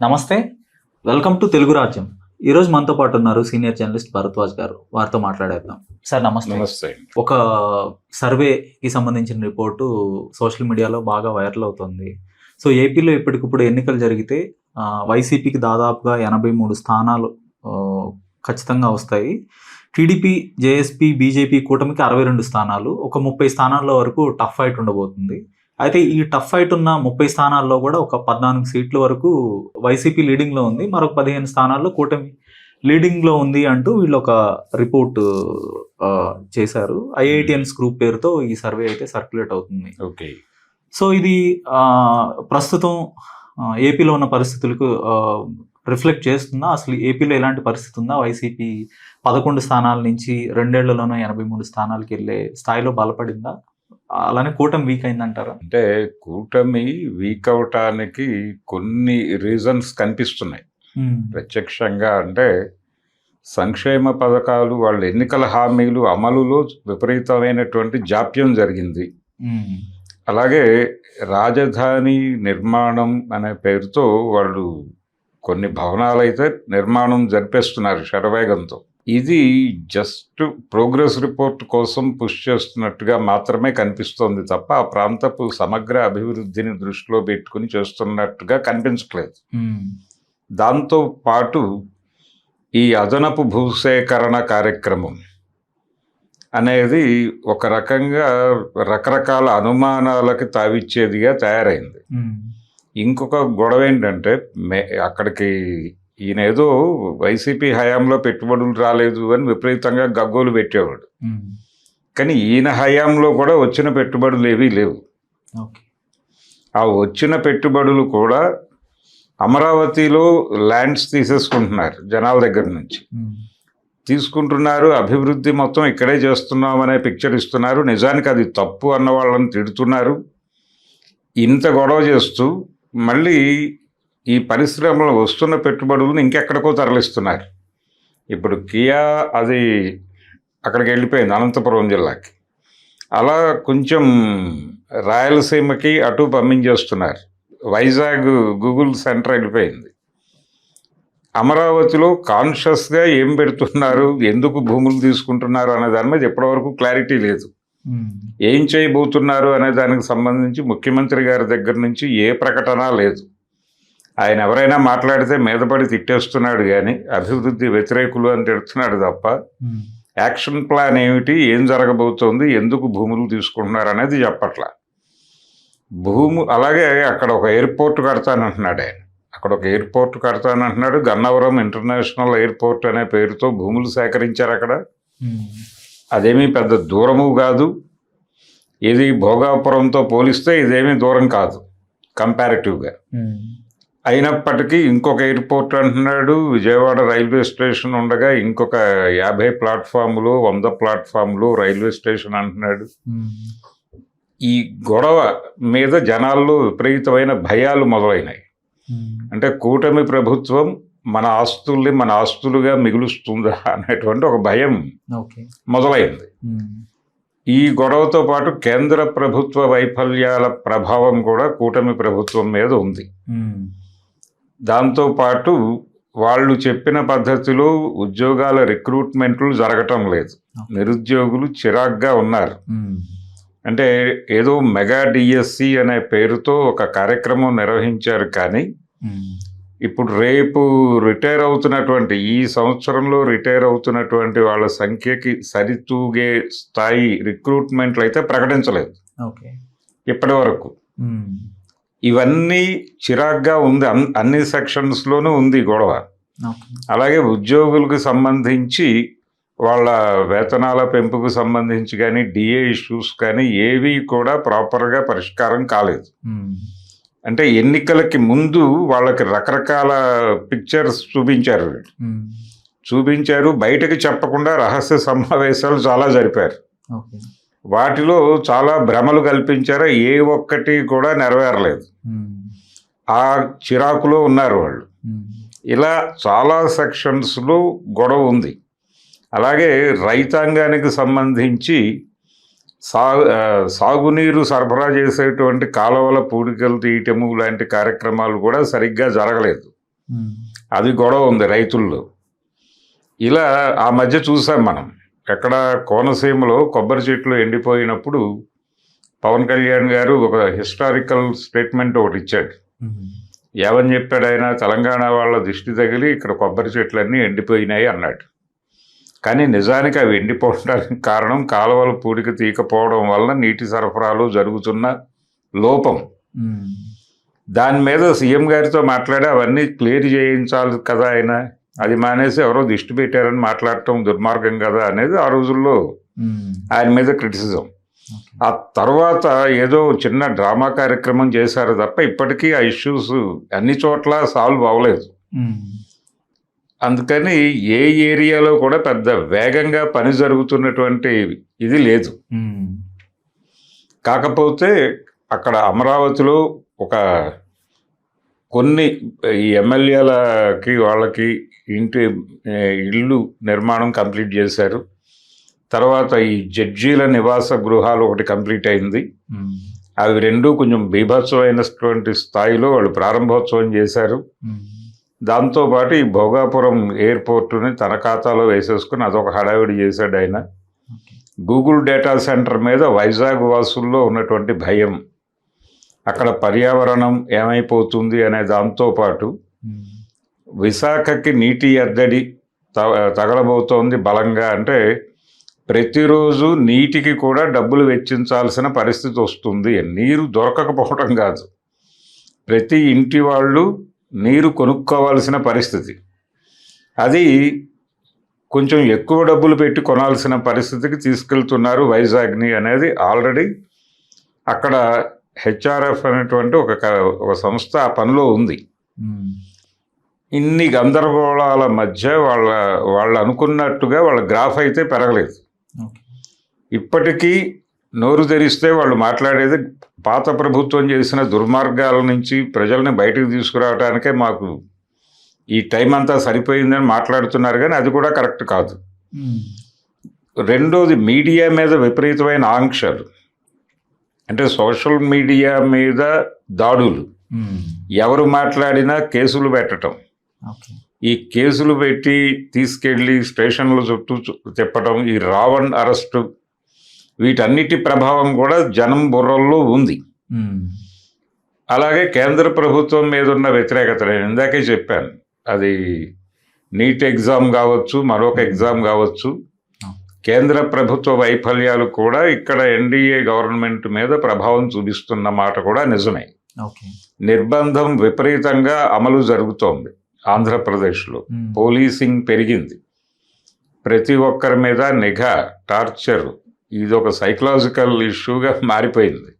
నమస్తే. Welcome to Telugu రాజ్యం. ఈరోజు మనతో పాటు ఉన్నారు సీనియర్ జర్నలిస్ట్ భరద్వాజ్ గారు. వారితో మాట్లాడేద్దాం. సార్ నమస్తే. నమస్తే. ఒక సర్వేకి సంబంధించిన రిపోర్టు సోషల్ మీడియాలో బాగా వైరల్ అవుతుంది. సో ఏపీలో ఇప్పటికిప్పుడు ఎన్నికలు జరిగితే వైసీపీకి దాదాపుగా 83 స్థానాలు ఖచ్చితంగా వస్తాయి. టీడీపీ, జేఎస్పీ, బీజేపీ కూటమికి 62 స్థానాలు, ఒక 30 స్థానాల వరకు టఫ్ ఫైట్ ఉండబోతుంది. అయితే ఈ టఫ్ ఫైట్ ఉన్న 30 స్థానాల్లో కూడా ఒక 14 సీట్ల వరకు వైసీపీ లీడింగ్లో ఉంది. మరొక 15 స్థానాల్లో కూటమి లీడింగ్లో ఉంది అంటూ వీళ్ళు ఒక రిపోర్ట్ చేశారు. ఐఐటిఎన్స్ గ్రూప్ పేరుతో ఈ సర్వే అయితే సర్క్యులేట్ అవుతుంది. ఓకే. సో ఇది ప్రస్తుతం ఏపీలో ఉన్న పరిస్థితులకు రిఫ్లెక్ట్ చేస్తుందా? అసలు ఏపీలో ఎలాంటి పరిస్థితి ఉందా? వైసీపీ 11 స్థానాల నుంచి 2 ఏళ్లలోనూ 83 స్థానాలకు వెళ్ళే స్థాయిలో బలపడిందా? అలానే కూటమి వీక్ అయిందంటారా? అంటే కూటమి వీక్ అవటానికి కొన్ని రీజన్స్ కనిపిస్తున్నాయి. ప్రత్యక్షంగా అంటే సంక్షేమ పథకాలు, వాళ్ళ ఎన్నికల హామీలు అమలులో విపరీతమైనటువంటి జాప్యం జరిగింది. అలాగే రాజధాని నిర్మాణం అనే పేరుతో వాళ్ళు కొన్ని భవనాలైతే నిర్మాణం జరిపేస్తున్నారు శరవేగంతో. ఇది జస్ట్ ప్రోగ్రెస్ రిపోర్ట్ కోసం పుష్ చేస్తున్నట్టుగా మాత్రమే కనిపిస్తోంది తప్ప ఆ ప్రాంతపు సమగ్ర అభివృద్ధిని దృష్టిలో పెట్టుకుని చేస్తున్నట్టుగా కనిపించట్లేదు. దాంతో పాటు ఈ అదనపు భూసేకరణ కార్యక్రమం అనేది ఒక రకంగా రకరకాల అనుమానాలకి తావిచ్చేదిగా తయారైంది. ఇంకొక గొడవ ఏంటంటే అక్కడికి ఈయన ఏదో వైసీపీ హయాంలో పెట్టుబడులు రాలేదు అని విపరీతంగా గగ్గోలు పెట్టేవాడు. కానీ ఈయన హయాంలో కూడా వచ్చిన పెట్టుబడులు ఏవీ లేవు. ఆ వచ్చిన పెట్టుబడులు కూడా అమరావతిలో ల్యాండ్స్ తీసేసుకుంటున్నారు జనాల దగ్గర నుంచి. తీసుకుంటున్నారు, అభివృద్ధి మొత్తం ఇక్కడే చేస్తున్నాం అనే పిక్చర్ ఇస్తున్నారు. నిజానికి అది తప్పు అన్న వాళ్ళని తిడుతున్నారు. ఇంత గొడవ చేస్తూ మళ్ళీ ఈ పరిశ్రమలో వస్తున్న పెట్టుబడులను ఇంకెక్కడికో తరలిస్తున్నారు. ఇప్పుడు కియా అది అక్కడికి వెళ్ళిపోయింది, అనంతపురం జిల్లాకి. అలా కొంచెం రాయలసీమకి అటు పంపించేస్తున్నారు. వైజాగ్ గూగుల్ సెంటర్ వెళ్ళిపోయింది. అమరావతిలో కాన్షియస్గా ఏం పెడుతున్నారు, ఎందుకు భూములు తీసుకుంటున్నారు అనే దాని మీద ఎప్పటివరకు క్లారిటీ లేదు. ఏం చేయబోతున్నారు అనే దానికి సంబంధించి ముఖ్యమంత్రి గారి దగ్గర నుంచి ఏ ప్రకటన లేదు. ఆయన ఎవరైనా మాట్లాడితే మీదపడి తిట్టేస్తున్నాడు కానీ అభివృద్ధి వ్యతిరేకులు అని తిడుతున్నాడు తప్ప యాక్షన్ ప్లాన్ ఏమిటి, ఏం జరగబోతోంది, ఎందుకు భూములు తీసుకుంటున్నారు అనేది చెప్పట్లా. అలాగే అక్కడ ఒక ఎయిర్పోర్ట్ కడతానంటున్నాడు ఆయన. అక్కడ ఒక ఎయిర్పోర్ట్ కడతానంటున్నాడు. గన్నవరం ఇంటర్నేషనల్ ఎయిర్పోర్ట్ అనే పేరుతో భూములు సేకరించారు అక్కడ. అదేమీ పెద్ద దూరము కాదు. ఇది భోగాపురంతో పోలిస్తే ఇదేమీ దూరం కాదు కంపారిటివ్గా. అయినప్పటికీ ఇంకొక ఎయిర్పోర్ట్ అంటున్నాడు. విజయవాడ రైల్వే స్టేషన్ ఉండగా ఇంకొక 50 ప్లాట్ఫామ్లు 100 ప్లాట్ఫామ్లు రైల్వే స్టేషన్ అంటున్నాడు. ఈ గొడవ మీద జనాల్లో విపరీతమైన భయాలు మొదలైనాయి. అంటే కూటమి ప్రభుత్వం మన ఆస్తుల్ని మన ఆస్తులుగా మిగులుస్తుందా అనేటువంటి ఒక భయం మొదలైంది. ఈ గొడవతో పాటు కేంద్ర ప్రభుత్వ వైఫల్యాల ప్రభావం కూడా కూటమి ప్రభుత్వం మీద ఉంది. దాంతోపాటు వాళ్ళు చెప్పిన పద్ధతిలో ఉద్యోగాల రిక్రూట్మెంట్లు జరగటం లేదు. నిరుద్యోగులు చిరాగ్గా ఉన్నారు. అంటే ఏదో మెగా డిఎస్సి అనే పేరుతో ఒక కార్యక్రమం నిర్వహించారు. కానీ ఇప్పుడు రేపు రిటైర్ అవుతున్నటువంటి, ఈ సంవత్సరంలో రిటైర్ అవుతున్నటువంటి వాళ్ళ సంఖ్యకి సరితూగే స్థాయి రిక్రూట్మెంట్లు అయితే ప్రకటించలేదు ఇప్పటి వరకు. ఇవన్నీ చిరాగ్గా ఉంది. అన్ని సెక్షన్స్లోనూ ఉంది గొడవ. అలాగే ఉద్యోగులకు సంబంధించి వాళ్ళ వేతనాల పెంపుకు సంబంధించి కానీ డిఏ ఇష్యూస్ కానీ ఏవి కూడా ప్రాపర్గా పరిష్కారం కాలేదు. అంటే ఎన్నికలకి ముందు వాళ్ళకి రకరకాల పిక్చర్స్ చూపించారు. బయటకు చెప్పకుండా రహస్య సమావేశాలు చాలా జరిపారు. వాటిలో చాలా భ్రమలు కల్పించారు. ఏ ఒక్కటి కూడా నెరవేరలేదు. ఆ చిరాకులో ఉన్నారు వాళ్ళు. ఇలా చాలా సెక్షన్స్లో గొడవ ఉంది. అలాగే రైతాంగానికి సంబంధించి సాగునీరు సరఫరా చేసేటువంటి కాలువల పూడికలు తీయటము లాంటి కార్యక్రమాలు కూడా సరిగ్గా జరగలేదు. అది గొడవ ఉంది రైతుల్లో. ఇలా ఆ మధ్య చూసాం మనం, ఎక్కడ కోనసీమలో కొబ్బరి చెట్లు ఎండిపోయినప్పుడు పవన్ కళ్యాణ్ గారు ఒక హిస్టారికల్ స్టేట్మెంట్ ఒకటి ఇచ్చాడు. ఏమని చెప్పాడు ఆయన? తెలంగాణ వాళ్ళ దిష్టి తగిలి ఇక్కడ కొబ్బరి చెట్లన్నీ ఎండిపోయినాయి అన్నాడు. కానీ నిజానికి అవి ఎండిపోవడానికి కారణం కాలువల పూడిక తీయకపోవడం వల్ల నీటి సరఫరాలు జరుగుతున్న లోపం. దాని మీద సీఎం గారితో మాట్లాడి అవన్నీ క్లియర్ చేయించాలి కదా ఆయన, అది మానేసి ఎవరో దిష్టి పెట్టారని మాట్లాడటం దుర్మార్గం కదా అనేది ఆ రోజుల్లో ఆయన మీద క్రిటిసిజం. ఆ తర్వాత ఏదో చిన్న డ్రామా కార్యక్రమం చేశారు తప్ప ఇప్పటికీ ఆ ఇష్యూస్ అన్ని చోట్ల సాల్వ్ అవ్వలేదు. అందుకని ఏ ఏరియాలో కూడా పెద్ద వేగంగా పని జరుగుతున్నటువంటి ఇది లేదు. కాకపోతే అక్కడ అమరావతిలో ఒక కొన్ని ఈ ఎమ్మెల్యేలకి వాళ్ళకి ఇళ్ళు నిర్మాణం కంప్లీట్ చేశారు. తర్వాత ఈ జడ్జీల నివాస గృహాలు ఒకటి కంప్లీట్ అయింది. అవి రెండు కొంచెం బీభత్సమైనటువంటి స్థాయిలో వాళ్ళు ప్రారంభోత్సవం చేశారు. దాంతోపాటు ఈ భోగాపురం ఎయిర్పోర్టుని తన ఖాతాలో వేసేసుకుని అదొక హడావిడి చేశాడు ఆయన. గూగుల్ డేటా సెంటర్ మీద వైజాగ్ వాసుల్లో ఉన్నటువంటి భయం, అక్కడ పర్యావరణం ఏమైపోతుంది అనే దాంతోపాటు విశాఖకి నీటి ఎద్దడి తగలబోతోంది బలంగా. అంటే ప్రతిరోజు నీటికి కూడా డబ్బులు వెచ్చించాల్సిన పరిస్థితి వస్తుంది. నీరు దొరకకపోవడం కాదు, ప్రతి ఇంటి వాళ్ళు నీరు కొనుక్కోవాల్సిన పరిస్థితి. అది కొంచెం ఎక్కువ డబ్బులు పెట్టి కొనాల్సిన పరిస్థితికి తీసుకెళ్తున్నారు వైజాగ్ని అనేది ఆల్రెడీ అక్కడ హెచ్ఆర్ఎఫ్ అనేటువంటి ఒక సంస్థ ఆ పనిలో ఉంది. ఇన్ని గందరగోళాల మధ్య వాళ్ళు అనుకున్నట్టుగా వాళ్ళ గ్రాఫ్ అయితే పెరగలేదు. ఇప్పటికీ నోరు తెరిస్తే వాళ్ళు మాట్లాడేది పాత ప్రభుత్వం చేసిన దుర్మార్గాల నుంచి ప్రజల్ని బయటకు తీసుకురావడానికే మాకు ఈ టైం అంతా సరిపోయిందని మాట్లాడుతున్నారు, కానీ అది కూడా కరెక్ట్ కాదు. రెండోది, మీడియా మీద విపరీతమైన ఆంక్షలు. అంటే సోషల్ మీడియా మీద దాడులు, ఎవరు మాట్లాడినా కేసులు పెట్టడం, ఈ కేసులు పెట్టి తీసుకెళ్ళి స్టేషన్ల చుట్టూ తిప్పడం, ఈ రావణ్ అరెస్టు, వీటన్నిటి ప్రభావం కూడా జనం బుర్రల్లో ఉంది. అలాగే కేంద్ర ప్రభుత్వం మీద ఉన్న వ్యతిరేకత, నేను ఇందాకే చెప్పాను, అది నీట్ ఎగ్జామ్ కావచ్చు, మరొక ఎగ్జామ్ కావచ్చు, కేంద్ర ప్రభుత్వ వైఫల్యాలు కూడా ఇక్కడ ఎన్డీఏ గవర్నమెంట్ మీద ప్రభావం చూపిస్తున్న మాట కూడా నిజమే. నిర్బంధం విపరీతంగా అమలు జరుగుతోంది ఆంధ్రప్రదేశ్లో. పోలీసింగ్ పెరిగింది, ప్రతి ఒక్కరి మీద నిఘా, టార్చర్, ఇది ఒక సైకలాజికల్ ఇష్యూగా మారిపోయింది.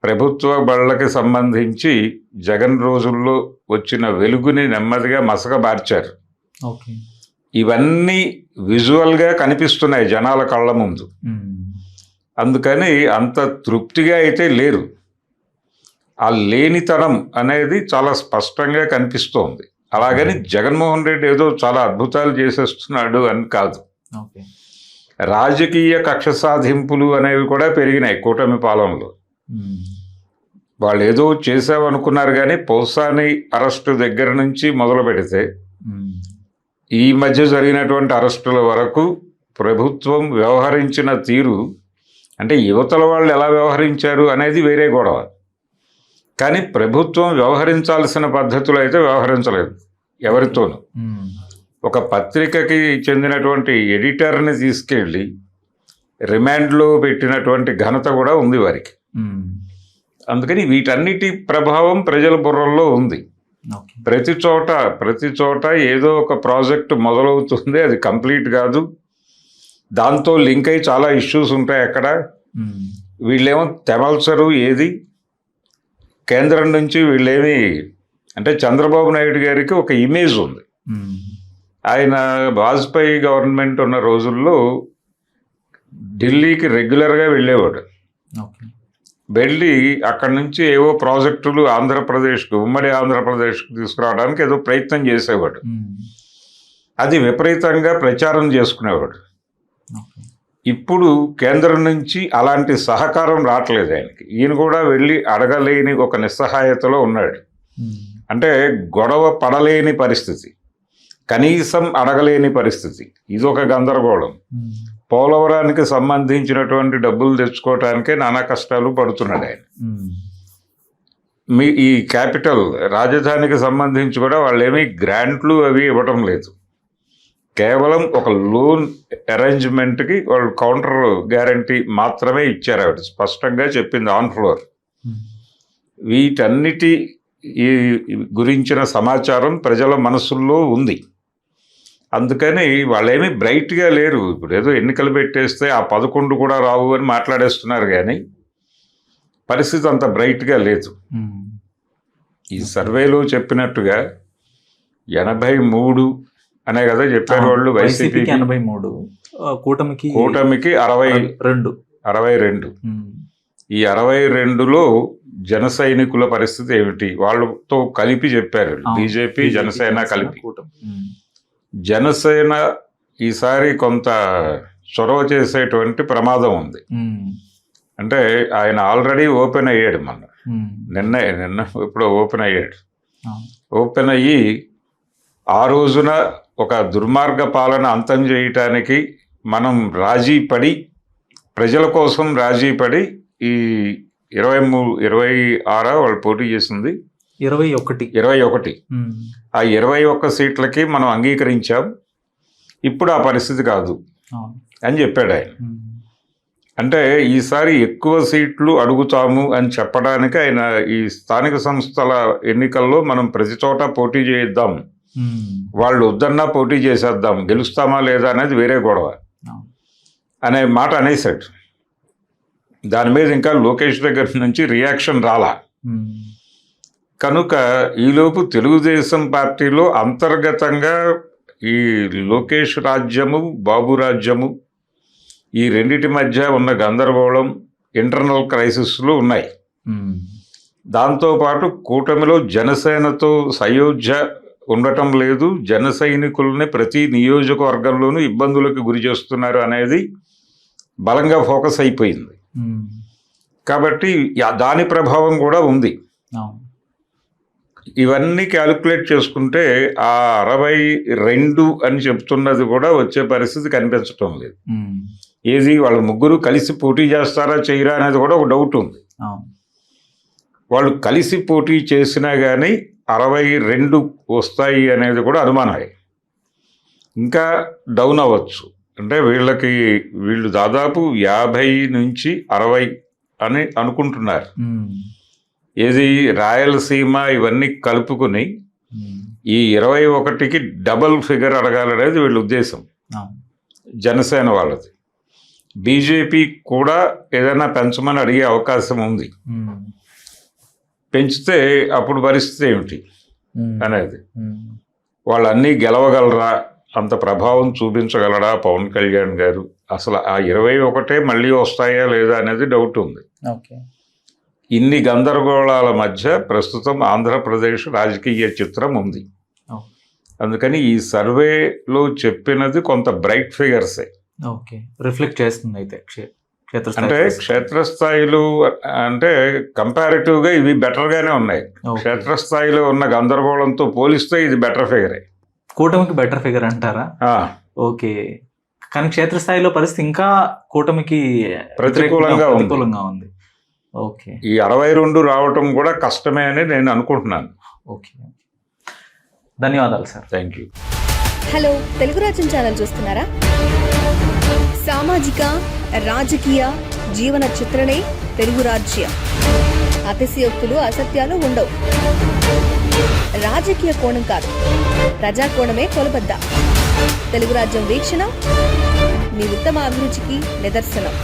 ప్రభుత్వ బళ్ళకి సంబంధించి జగన్ రోజుల్లో వచ్చిన వెలుగుని నెమ్మదిగా మసకబార్చారు. ఇవన్నీ విజువల్గా కనిపిస్తున్నాయి జనాల కళ్ళ ముందు. అందుకని అంత తృప్తిగా అయితే లేరు. ఆ లేనితనం అనేది చాలా స్పష్టంగా కనిపిస్తోంది. అలాగని జగన్మోహన్ రెడ్డి ఏదో చాలా అద్భుతాలు చేసేస్తున్నాడు అని కాదు. రాజకీయ కక్ష సాధింపులు అనేవి కూడా పెరిగినాయి కూటమి పాలనలో. వాళ్ళు ఏదో చేసామనుకున్నారు, కానీ పౌసాని అరెస్టు దగ్గర నుంచి మొదలు పెడితే ఈ మధ్య జరిగినటువంటి అరెస్టుల వరకు ప్రభుత్వం వ్యవహరించిన తీరు, అంటే యువతల వాళ్ళు ఎలా వ్యవహరించారు అనేది వేరే గొడవ, కానీ ప్రభుత్వం వ్యవహరించాల్సిన పద్ధతులు అయితే వ్యవహరించలేదు ఎవరితోనూ. ఒక పత్రికకి చెందినటువంటి ఎడిటర్ని తీసుకెళ్ళి రిమాండ్లో పెట్టినటువంటి ఘనత కూడా ఉంది వారికి. అందుకని వీటన్నిటి ప్రభావం ప్రజల బుర్రల్లో ఉంది. ప్రతి చోట ఏదో ఒక ప్రాజెక్ట్ మొదలవుతుంది, అది కంప్లీట్ కాదు, దాంతో లింక్ అయి చాలా ఇష్యూస్ ఉంటాయి అక్కడ. వీళ్ళేమో తెమల్చరు ఏది. కేంద్రం నుంచి వీళ్ళేమి, అంటే చంద్రబాబు నాయుడు గారికి ఒక ఇమేజ్ ఉంది. ఆయన వాజ్పేయి గవర్నమెంట్ ఉన్న రోజుల్లో ఢిల్లీకి రెగ్యులర్గా వెళ్ళేవాడు. వెళ్ళి అక్కడి నుంచి ఏవో ప్రాజెక్టులు ఆంధ్రప్రదేశ్కు, ఉమ్మడి ఆంధ్రప్రదేశ్కు తీసుకురావడానికి ఏదో ప్రయత్నం చేసేవాడు. అది విపరీతంగా ప్రచారం చేసుకునేవాడు. ఇప్పుడు కేంద్రం నుంచి అలాంటి సహకారం రావట్లేదు ఆయనకి. ఈయన కూడా వెళ్ళి అడగలేని ఒక నిస్సహాయతలో ఉన్నాడు. అంటే గొడవ పడలేని పరిస్థితి, కనీసం అడగలేని పరిస్థితి. ఇదొక గందరగోళం. పోలవరానికి సంబంధించినటువంటి డబ్బులు తెచ్చుకోవటానికే నానా కష్టాలు పడుతున్నాడు ఆయన. ఈ క్యాపిటల్ రాజధానికి సంబంధించి కూడా వాళ్ళు ఏమీ గ్రాంట్లు అవి ఇవ్వటం లేదు. కేవలం ఒక లోన్ అరేంజ్మెంట్కి వాళ్ళు కౌంటర్ గ్యారంటీ మాత్రమే ఇచ్చారు. ఆవిడ స్పష్టంగా చెప్పింది ఆన్ ఫ్లోర్. వీటన్నిటి ఈ గురించిన సమాచారం ప్రజల మనసుల్లో ఉంది. అందుకని వాళ్ళేమీ బ్రైట్గా లేరు. ఇప్పుడు ఏదో ఎన్నికలు పెట్టేస్తే ఆ 11 కూడా రావు అని మాట్లాడేస్తున్నారు, కానీ పరిస్థితి అంత బ్రైట్గా లేదు. ఈ సర్వేలో చెప్పినట్టుగా 83 అనే కదా చెప్పారు వాళ్ళు. వైసీపీకి 83, కూటమికి 62. ఈ 62లో జన సైనికుల పరిస్థితి ఏమిటి, వాళ్ళతో కలిపి చెప్పారు. బీజేపీ జనసేన కలిపి. జనసేన ఈసారి కొంత చొరవ చేసేటువంటి ప్రమాదం ఉంది. అంటే ఆయన ఆల్రెడీ ఓపెన్ అయ్యాడు, నిన్న ఇప్పుడు ఓపెన్ అయ్యాడు. ఓపెన్ అయ్యి ఆ రోజున ఒక దుర్మార్గ పాలన అంతం చేయటానికి మనం రాజీ పడి, ప్రజల కోసం రాజీ పడి, ఈ 26 వాళ్ళు పోటీ చేసింది 21. ఆ 21 సీట్లకి మనం అంగీకరించాం. ఇప్పుడు ఆ పరిస్థితి కాదు అని చెప్పాడు ఆయన. అంటే ఈసారి ఎక్కువ సీట్లు అడుగుతాము అని చెప్పడానికి ఆయన ఈ స్థానిక సంస్థల ఎన్నికల్లో మనం ప్రతి చోట పోటీ చేద్దాం, వాళ్ళు వద్దన్నా పోటీ చేసేద్దాం, గెలుస్తామా లేదా అనేది వేరే గొడవ అనే మాట అనేసాడు. దాని మీద ఇంకా లోకేష్ దగ్గర నుంచి రియాక్షన్ రాలా. కనుక ఈలోపు తెలుగుదేశం పార్టీలో అంతర్గతంగా ఈ లోకేష్ రాజ్యము, బాబు రాజ్యము, ఈ రెండిటి మధ్య ఉన్న గందరగోళం, ఇంటర్నల్ క్రైసిస్లు ఉన్నాయి. దాంతోపాటు కూటమిలో జనసేనతో సయోధ్య ఉండటం లేదు, జన సైనికుల్ని ప్రతి నియోజకవర్గంలోనూ ఇబ్బందులకు గురి చేస్తున్నారు అనేది బలంగా ఫోకస్ అయిపోయింది. కాబట్టి దాని ప్రభావం కూడా ఉంది. ఇవన్నీ క్యాలిక్యులేట్ చేసుకుంటే ఆ 62 అని చెప్తున్నది కూడా వచ్చే పరిస్థితి కనిపించటం లేదు. ఏది వాళ్ళ ముగ్గురు కలిసి పోటీ చేస్తారా చేయరా అనేది కూడా ఒక డౌట్ ఉంది. వాళ్ళు కలిసి పోటీ చేసినా కానీ 62 వస్తాయి అనేది కూడా అనుమానమే. ఇంకా డౌన్ అవ్వచ్చు. అంటే వీళ్ళు దాదాపు 50 నుంచి 60 అని అనుకుంటున్నారు. ఏది రాయలసీమ ఇవన్నీ కలుపుకుని ఈ 21కి డబల్ ఫిగర్ అడగాలనేది వీళ్ళ ఉద్దేశం, జనసేన వాళ్ళది. బీజేపీ కూడా ఏదైనా పెంచమని అడిగే అవకాశం ఉంది. పెంచితే అప్పుడు పరిస్థితి ఏమిటి అనేది, వాళ్ళు అన్నీ గెలవగలరా, అంత ప్రభావం చూపించగలరా పవన్ కళ్యాణ్ గారు, అసలు ఆ 21 మళ్ళీ వస్తాయా లేదా అనేది డౌట్ ఉంది. ఇన్ని గందరగోళాల మధ్య ప్రస్తుతం ఆంధ్రప్రదేశ్ రాజకీయ చిత్రం ఉంది. అందుకని ఈ సర్వేలో చెప్పినది కొంత బ్రైట్ ఫిగర్సే రిఫ్లెక్ట్ చేస్తుంది. అయితే అంటే క్షేత్రస్థాయిలో అంటే కంపారిటివ్గా ఇవి బెటర్గానే ఉన్నాయి. క్షేత్రస్థాయిలో ఉన్న గందరగోళంతో పోలిస్తే ఇది బెటర్ ఫిగరే. కూటమికి బెటర్ ఫిగర్ అంటారా? ఓకే. కానీ క్షేత్రస్థాయిలో పరిస్థితి ఇంకా కూటమికి ప్రతికూలంగా ఉంది. ఓకే. ఈ 62 రావటం కూడా కష్టమే అని నేను అనుకుంటున్నాను. ఓకే, ధన్యవాదాలు sir. Thank you. Hello, Telugu రాజ్యం ఛానల్ చూస్తున్నారా? సామాజిక, రాజకీయ, జీవన చిత్రణే తెలుగు రాజ్యం. అతిశయోక్తులు, అసత్యాలు ఉండవు. రాజకీయ కోణం కాదు, ప్రజా కోణమే కొలబద్ద. తెలుగు రాజ్యం వీక్షణ మీ ఉత్తమ అభిరుచికి నిదర్శనం.